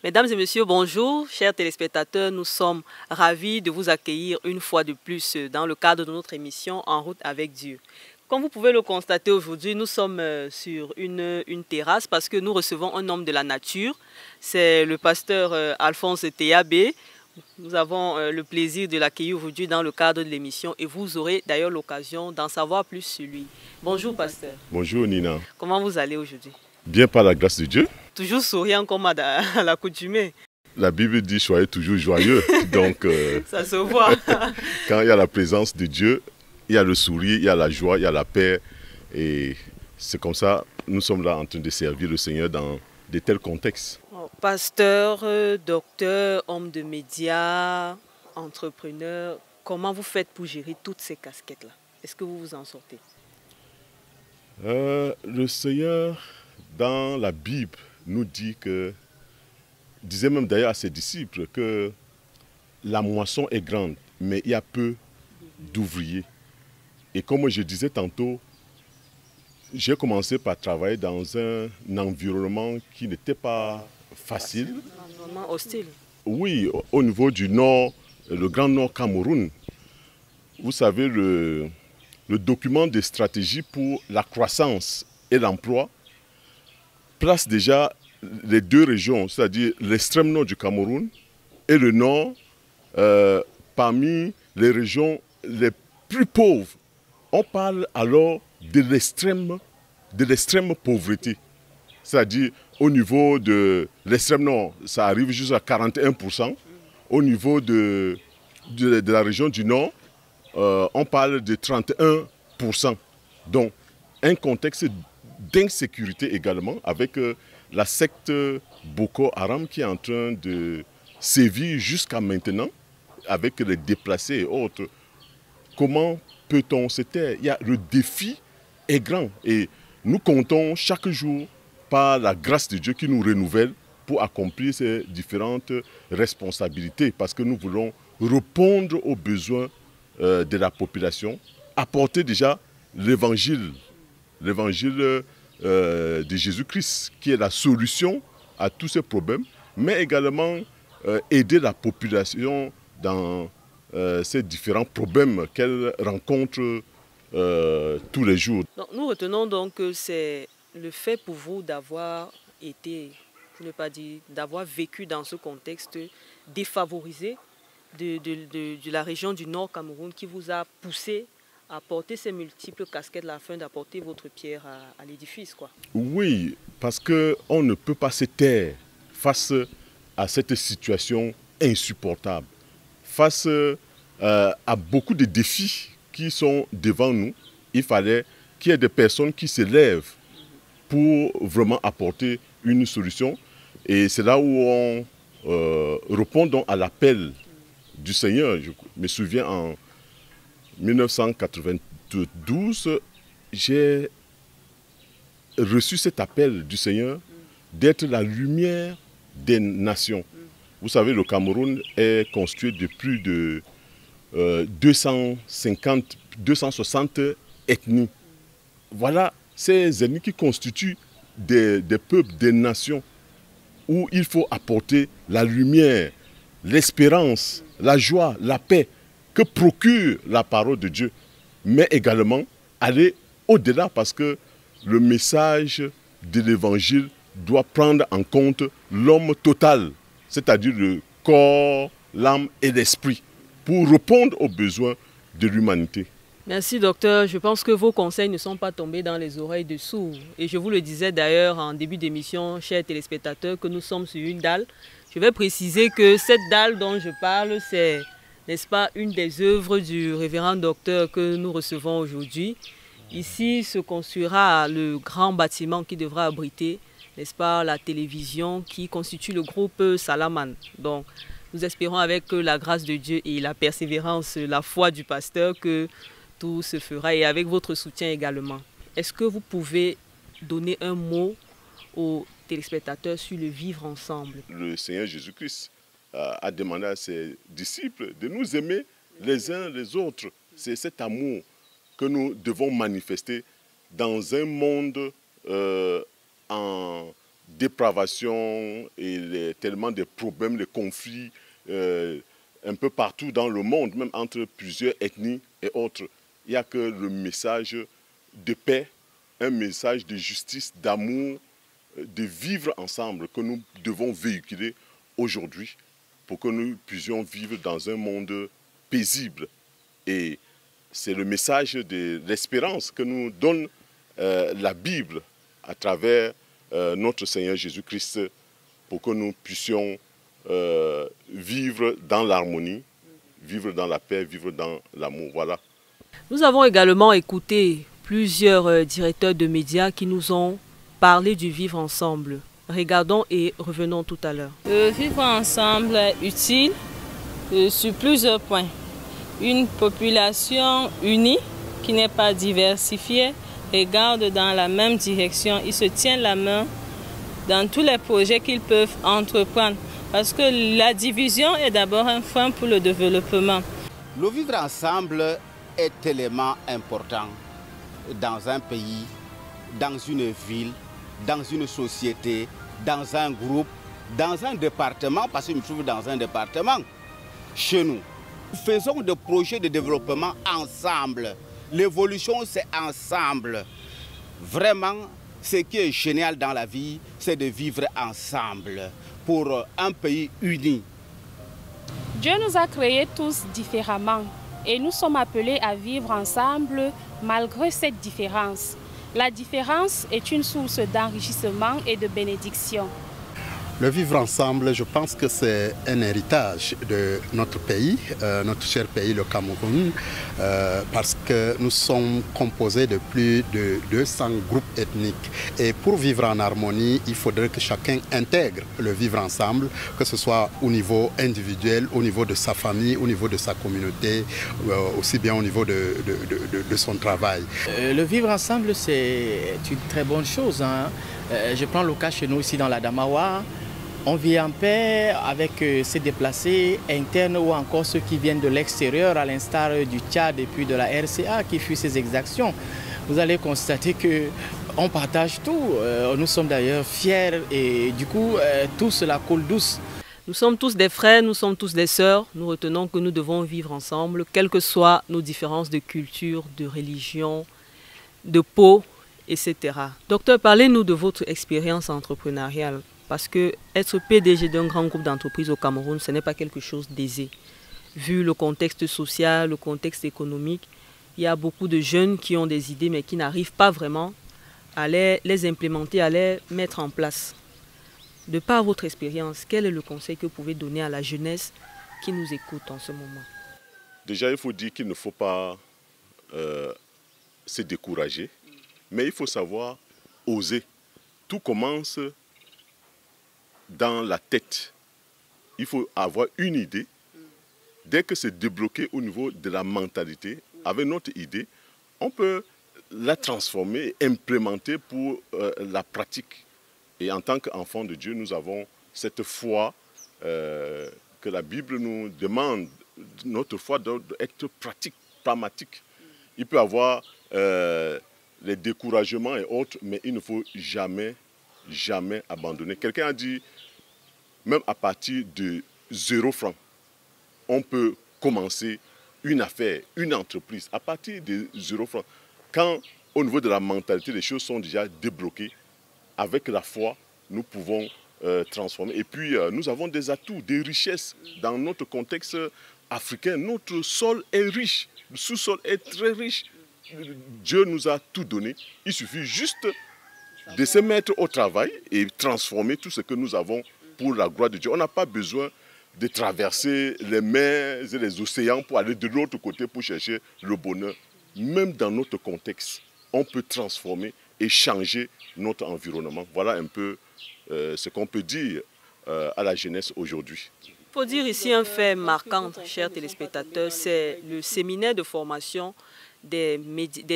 Mesdames et messieurs, bonjour. Chers téléspectateurs, nous sommes ravis de vous accueillir une fois de plus dans le cadre de notre émission En route avec Dieu. Comme vous pouvez le constater aujourd'hui, nous sommes sur une terrasse parce que nous recevons un homme de la nature. C'est le pasteur Alphonse Théabé. Nous avons le plaisir de l'accueillir aujourd'hui dans le cadre de l'émission et vous aurez d'ailleurs l'occasion d'en savoir plus sur lui. Bonjour pasteur. Bonjour Nina. Comment vous allez aujourd'hui? Bien par la grâce de Dieu. Toujours souriant comme à l'accoutumée. La Bible dit soyez toujours joyeux. Donc, ça se voit. Quand il y a la présence de Dieu, il y a le sourire, il y a la joie, il y a la paix. Et c'est comme ça, nous sommes là en train de servir le Seigneur dans de tels contextes. Pasteur, docteur, homme de médias, entrepreneur, comment vous faites pour gérer toutes ces casquettes-là? Est-ce que vous vous en sortez? Le Seigneur, dans la Bible, nous dit que, disait même d'ailleurs à ses disciples, que la moisson est grande, mais il y a peu d'ouvriers. Et comme je disais tantôt, j'ai commencé par travailler dans un environnement qui n'était pas facile. Un environnement hostile. Oui, au niveau du nord, le Grand Nord Cameroun. Vous savez, le document de stratégie pour la croissance et l'emploi place déjà les deux régions, c'est-à-dire l'extrême nord du Cameroun et le nord, parmi les régions les plus pauvres. On parle alors de l'extrême pauvreté. C'est-à-dire au niveau de l'extrême nord, ça arrive jusqu'à 41%. Au niveau de la région du nord, on parle de 31%. Donc un contexte d'insécurité également avec la secte Boko Haram qui est en train de sévir jusqu'à maintenant avec les déplacés et autres. Comment peut-on se taire? Le défi est grand et nous comptons chaque jour par la grâce de Dieu qui nous renouvelle pour accomplir ces différentes responsabilités parce que nous voulons répondre aux besoins de la population, apporter déjà l'évangile de Jésus-Christ qui est la solution à tous ces problèmes, mais également aider la population dans ces différents problèmes qu'elle rencontre tous les jours. Donc, nous retenons donc que c'est le fait pour vous d'avoir été, pour ne pas dire, d'avoir vécu dans ce contexte défavorisé de la région du Nord Cameroun qui vous a poussé à porter ces multiples casquettes afin d'apporter votre pierre à l'édifice, quoi. Oui, parce qu'on ne peut pas se taire face à cette situation insupportable. Face à beaucoup de défis qui sont devant nous, il fallait qu'il y ait des personnes qui se lèvent pour vraiment apporter une solution. Et c'est là où on répond donc à l'appel du Seigneur. Je me souviens en 1992, j'ai reçu cet appel du Seigneur d'être la lumière des nations. Vous savez, le Cameroun est constitué de plus de 260 ethnies. Voilà ces ethnies qui constituent des peuples, des nations, où il faut apporter la lumière, l'espérance, la joie, la paix que procure la parole de Dieu, mais également aller au-delà parce que le message de l'évangile doit prendre en compte l'homme total, c'est-à-dire le corps, l'âme et l'esprit, pour répondre aux besoins de l'humanité. Merci docteur, je pense que vos conseils ne sont pas tombés dans les oreilles de sourds. Et je vous le disais d'ailleurs en début d'émission, chers téléspectateurs, que nous sommes sur une dalle. Je vais préciser que cette dalle dont je parle, c'est, n'est-ce pas, une des œuvres du révérend docteur que nous recevons aujourd'hui. Ici se construira le grand bâtiment qui devra abriter, n'est-ce pas, la télévision qui constitue le groupe Salaman. Donc, nous espérons avec la grâce de Dieu et la persévérance, la foi du pasteur que tout se fera et avec votre soutien également. Est-ce que vous pouvez donner un mot aux téléspectateurs sur le vivre ensemble? Le Seigneur Jésus-Christ a demandé à ses disciples de nous aimer les uns les autres. C'est cet amour que nous devons manifester dans un monde en dépravation et tellement de problèmes, de conflits un peu partout dans le monde, même entre plusieurs ethnies et autres. Il n'y a que le message de paix, un message de justice, d'amour, de vivre ensemble que nous devons véhiculer aujourd'hui pour que nous puissions vivre dans un monde paisible. Et c'est le message de l'espérance que nous donne la Bible à travers notre Seigneur Jésus-Christ pour que nous puissions vivre dans l'harmonie, vivre dans la paix, vivre dans l'amour. Voilà. Nous avons également écouté plusieurs directeurs de médias qui nous ont parlé du vivre ensemble. Regardons et revenons tout à l'heure. Vivre ensemble est utile sur plusieurs points. Une population unie qui n'est pas diversifiée regarde dans la même direction. Ils se tiennent la main dans tous les projets qu'ils peuvent entreprendre. Parce que la division est d'abord un frein pour le développement. Le vivre ensemble est tellement important dans un pays, dans une ville, dans une société, dans un groupe, dans un département, parce que je me trouve dans un département, chez nous. Nous faisons des projets de développement ensemble. L'évolution, c'est ensemble. Vraiment, ce qui est génial dans la vie, c'est de vivre ensemble pour un pays uni. Dieu nous a créés tous différemment et nous sommes appelés à vivre ensemble malgré cette différence. La différence est une source d'enrichissement et de bénédiction. Le vivre ensemble, je pense que c'est un héritage de notre pays, notre cher pays, le Cameroun, parce que nous sommes composés de plus de 200 groupes ethniques. Et pour vivre en harmonie, il faudrait que chacun intègre le vivre ensemble, que ce soit au niveau individuel, au niveau de sa famille, au niveau de sa communauté, aussi bien au niveau de son travail. Le vivre ensemble, c'est une très bonne chose, hein. Je prends le cas chez nous ici dans la Damawa. On vit en paix avec ces déplacés internes ou encore ceux qui viennent de l'extérieur, à l'instar du Tchad et puis de la RCA qui fuient ces exactions. Vous allez constater qu'on partage tout. Nous sommes d'ailleurs fiers et du coup, tout cela coule douce. Nous sommes tous des frères, nous sommes tous des sœurs. Nous retenons que nous devons vivre ensemble, quelles que soient nos différences de culture, de religion, de peau, etc. Docteur, parlez-nous de votre expérience entrepreneuriale. Parce que être PDG d'un grand groupe d'entreprises au Cameroun, ce n'est pas quelque chose d'aisé. Vu le contexte social, le contexte économique, il y a beaucoup de jeunes qui ont des idées mais qui n'arrivent pas vraiment à les implémenter, à les mettre en place. De par votre expérience, quel est le conseil que vous pouvez donner à la jeunesse qui nous écoute en ce moment? Déjà, il faut dire qu'il ne faut pas se décourager, mais il faut savoir oser. Tout commence dans la tête. Il faut avoir une idée. Dès que c'est débloqué au niveau de la mentalité, avec notre idée, on peut la transformer et implémenter pour la pratique. Et en tant qu'enfant de Dieu, nous avons cette foi que la Bible nous demande, notre foi d'être pratique, pragmatique. Il peut y avoir les découragements et autres, mais il ne faut jamais abandonner. Quelqu'un a dit, même à partir de 0 francs, on peut commencer une affaire, une entreprise, à partir de 0 francs. Quand au niveau de la mentalité, les choses sont déjà débloquées, avec la foi, nous pouvons transformer. Et puis, nous avons des atouts, des richesses dans notre contexte africain. Notre sol est riche, le sous-sol est très riche. Dieu nous a tout donné. Il suffit juste de se mettre au travail et transformer tout ce que nous avons pour la gloire de Dieu. On n'a pas besoin de traverser les mers et les océans pour aller de l'autre côté pour chercher le bonheur. Même dans notre contexte, on peut transformer et changer notre environnement. Voilà un peu ce qu'on peut dire à la jeunesse aujourd'hui. Il faut dire ici un fait marquant, chers téléspectateurs, c'est le séminaire de formation des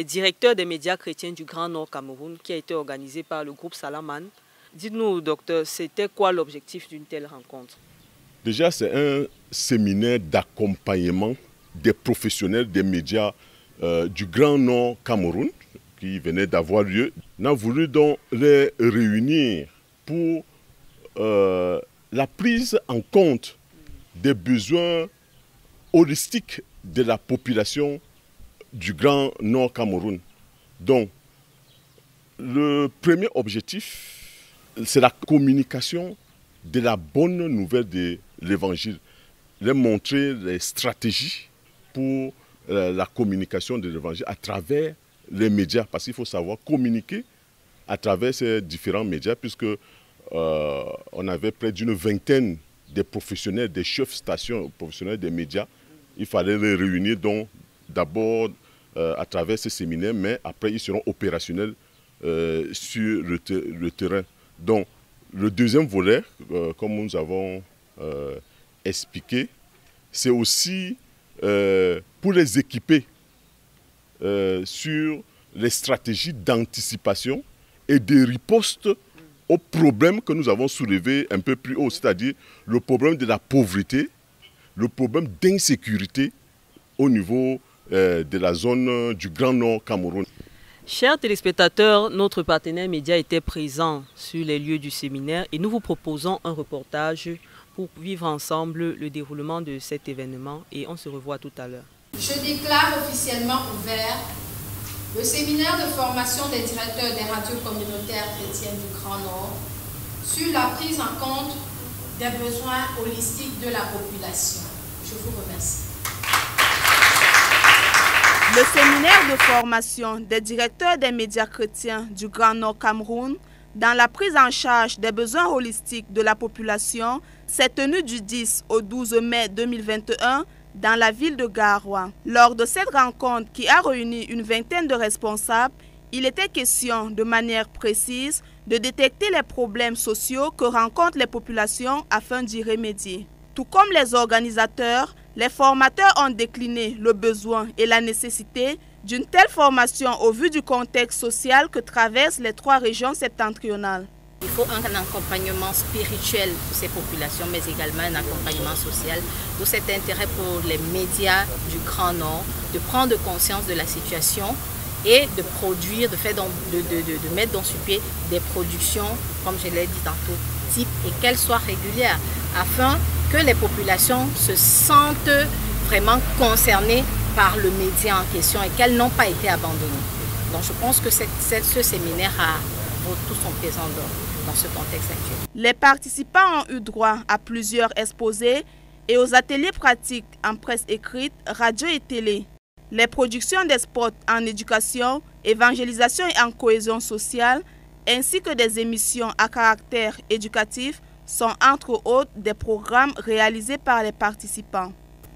directeurs des médias chrétiens du Grand Nord Cameroun qui a été organisé par le groupe Salaman. Dites-nous, docteur, c'était quoi l'objectif d'une telle rencontre? Déjà, c'est un séminaire d'accompagnement des professionnels des médias du Grand Nord Cameroun qui venait d'avoir lieu. On a voulu donc les réunir pour la prise en compte des besoins holistiques de la population du Grand Nord Cameroun. Donc, le premier objectif, c'est la communication de la bonne nouvelle de l'Évangile. Leur montrer les stratégies pour la communication de l'Évangile à travers les médias, parce qu'il faut savoir communiquer à travers ces différents médias, puisque on avait près d'une vingtaine de professionnels, des chefs stations professionnels des médias. Il fallait les réunir donc d'abord à travers ces séminaires, mais après ils seront opérationnels sur le terrain. Donc le deuxième volet, comme nous avons expliqué, c'est aussi pour les équiper sur les stratégies d'anticipation et de riposte aux problèmes que nous avons soulevés un peu plus haut, c'est-à-dire le problème de la pauvreté, le problème d'insécurité au niveau de la zone du Grand Nord Cameroun. Chers téléspectateurs, notre partenaire média était présent sur les lieux du séminaire et nous vous proposons un reportage pour vivre ensemble le déroulement de cet événement et on se revoit tout à l'heure. Je déclare officiellement ouvert le séminaire de formation des directeurs des radios communautaires chrétiennes du Grand Nord sur la prise en compte des besoins holistiques de la population. Je vous remercie. Le séminaire de formation des directeurs des médias chrétiens du Grand Nord Cameroun dans la prise en charge des besoins holistiques de la population s'est tenu du 10 au 12 mai 2021 dans la ville de Garoua. Lors de cette rencontre qui a réuni une vingtaine de responsables, il était question de manière précise de détecter les problèmes sociaux que rencontrent les populations afin d'y remédier. Tout comme les organisateurs, les formateurs ont décliné le besoin et la nécessité d'une telle formation au vu du contexte social que traversent les 3 régions septentrionales. Il faut un accompagnement spirituel de ces populations, mais également un accompagnement social. D'où cet intérêt pour les médias du Grand Nord de prendre conscience de la situation et de produire, de mettre dans sur pied des productions, comme je l'ai dit tantôt, type et qu'elles soient régulières, afin que les populations se sentent vraiment concernées par le média en question et qu'elles n'ont pas été abandonnées. Donc je pense que ce séminaire vaut tout son pesant d'or dans ce contexte actuel. Les participants ont eu droit à plusieurs exposés et aux ateliers pratiques en presse écrite, radio et télé. Les productions des spots en éducation, évangélisation et en cohésion sociale, ainsi que des émissions à caractère éducatif sont entre autres des programmes réalisés par les participants.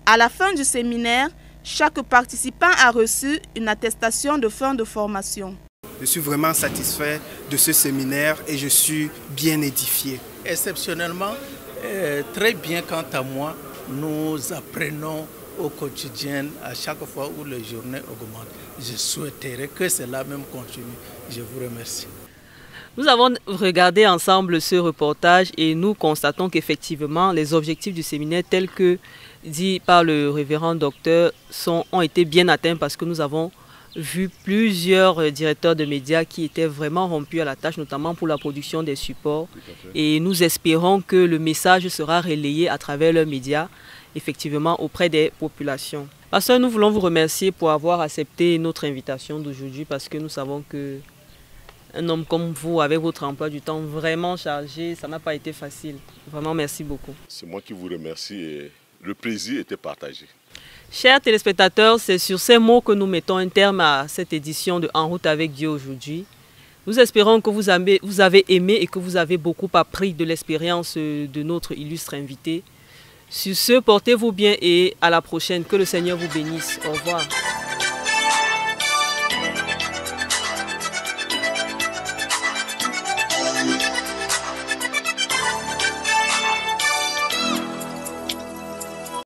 À la fin du séminaire, chaque participant a reçu une attestation de fin de formation. Je suis vraiment satisfait de ce séminaire et je suis bien édifié. Exceptionnellement, très bien quant à moi, nous apprenons au quotidien à chaque fois où les journées augmentent. Je souhaiterais que cela même continue. Je vous remercie. Nous avons regardé ensemble ce reportage et nous constatons qu'effectivement les objectifs du séminaire tels que dit par le révérend docteur ont été bien atteints parce que nous avons vu plusieurs directeurs de médias qui étaient vraiment rompus à la tâche, notamment pour la production des supports. Et nous espérons que le message sera relayé à travers leurs médias, effectivement auprès des populations. Pasteur, nous voulons vous remercier pour avoir accepté notre invitation d'aujourd'hui parce que nous savons que un homme comme vous, avec votre emploi du temps vraiment chargé, ça n'a pas été facile. Vraiment, merci beaucoup. C'est moi qui vous remercie et le plaisir était partagé. Chers téléspectateurs, c'est sur ces mots que nous mettons un terme à cette édition de En route avec Dieu aujourd'hui. Nous espérons que vous avez aimé et que vous avez beaucoup appris de l'expérience de notre illustre invité. Sur ce, portez-vous bien et à la prochaine. Que le Seigneur vous bénisse. Au revoir.